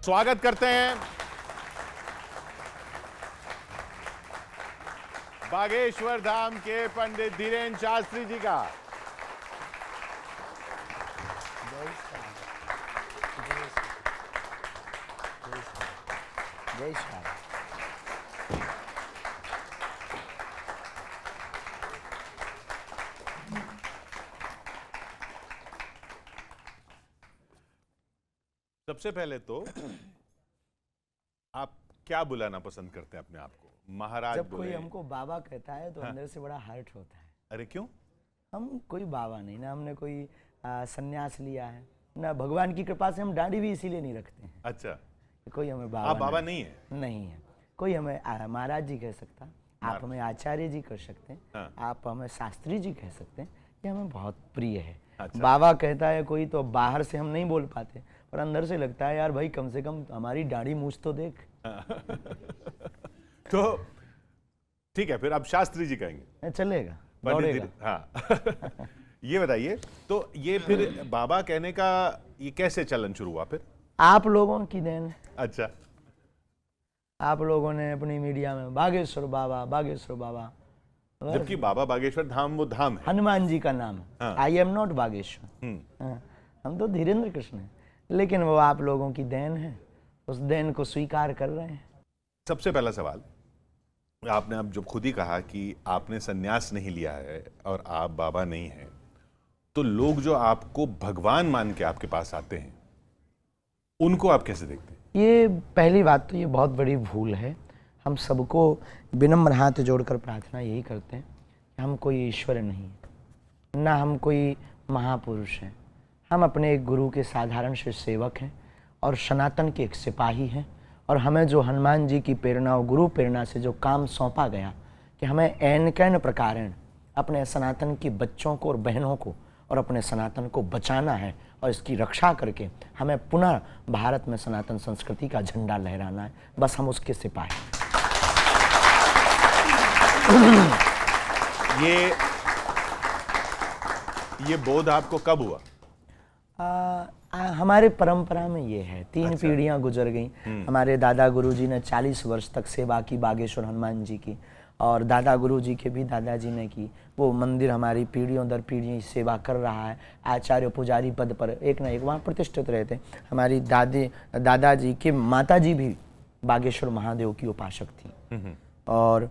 स्वागत करते हैं बागेश्वर धाम के पंडित धीरेन्द्र शास्त्री जी का। जय श्री सबसे पहले तो आप क्या बुलाना पसंद करते हैं अपने आप को? महाराज जब कोई बोले? हमको बाबा कहता है तो अंदर से बड़ा हर्ट होता है। अरे क्यों? हम कोई बाबा नहीं, ना हमने कोई सन्यास लिया है, ना भगवान की कृपा से हम दाढ़ी भी इसीलिए नहीं रखते हैं। अच्छा, कोई हमें बाबा आप बाबा नहीं है? नहीं है। कोई हमें महाराज जी कह सकता, आप हमें आचार्य जी कर सकते हैं, हाँ। आप हमें शास्त्री जी कह सकते हैं, ये हमें बहुत प्रिय है। अच्छा। बाबा कहता है कोई तो बाहर से हम नहीं बोल पाते, पर अंदर से लगता है यार भाई कम से कम हमारी दाढ़ी मूछ तो देख। तो ठीक है, फिर आप शास्त्री जी कहेंगे? चलेगा, पंडित दौड़ेगा। हाँ। ये बताइए, तो ये फिर बाबा कहने का ये कैसे चलन शुरू हुआ फिर? आप लोगों की देन है। अच्छा, आप लोगों ने अपनी मीडिया में बागेश्वर बाबा, बागेश्वर बाबा, जबकि बाबा बागेश्वर धाम वो धाम है। हनुमान जी का नाम है। हाँ। I am not Bageshwar. हाँ, हम तो धीरेन्द्र कृष्ण हैं, लेकिन वो आप लोगों की देन है, उस देन को स्वीकार कर रहे हैं। सबसे पहला सवाल, आपने अब जब खुद ही कहा कि आपने संन्यास नहीं लिया है और आप बाबा नहीं हैं, तो लोग जो आपको भगवान मान के आपके पास आते हैं उनको आप कैसे देखते हैं? ये पहली बात तो ये बहुत बड़ी भूल है। हम सबको विनम्र हाथ जोड़कर प्रार्थना यही करते हैं कि हम कोई ईश्वर नहीं है, ना हम कोई महापुरुष हैं। हम अपने एक गुरु के साधारण से सेवक हैं और सनातन के एक सिपाही हैं। और हमें जो हनुमान जी की प्रेरणा और गुरु प्रेरणा से जो काम सौंपा गया कि हमें ऐन कैन प्रकारेण अपने सनातन की बच्चों को और बहनों को और अपने सनातन को बचाना है और इसकी रक्षा करके हमें पुनः भारत में सनातन संस्कृति का झंडा लहराना है, बस हम उसके सिपाही। ये बोध आपको कब हुआ? हमारे परंपरा में ये है, 3 अच्छा। पीढ़ियां गुजर गई। हमारे दादा गुरुजी ने 40 वर्ष तक सेवा की बागेश्वर हनुमान जी की, और दादा गुरुजी के भी दादाजी ने की। वो मंदिर हमारी पीढ़ियों दर पीढ़ी सेवा कर रहा है। आचार्य पुजारी पद पर एक ना एक वहाँ प्रतिष्ठित रहे थे। हमारी दादाजी के माताजी भी बागेश्वर महादेव की उपासक थी, और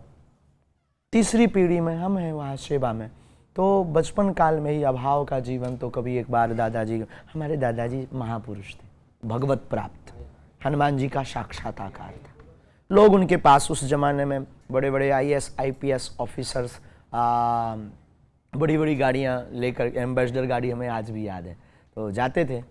तीसरी पीढ़ी में हम हैं वहाँ सेवा में। तो बचपन काल में ही अभाव का जीवन, तो कभी एक बार हमारे दादाजी महापुरुष थे, भगवत प्राप्त, हनुमान जी का साक्षात्कार था। लोग उनके पास उस जमाने में बड़े बड़े IAS IPS ऑफिसर्स बड़ी बड़ी गाड़ियाँ लेकर, एम्बेसडर गाड़ी हमें आज भी याद है, तो जाते थे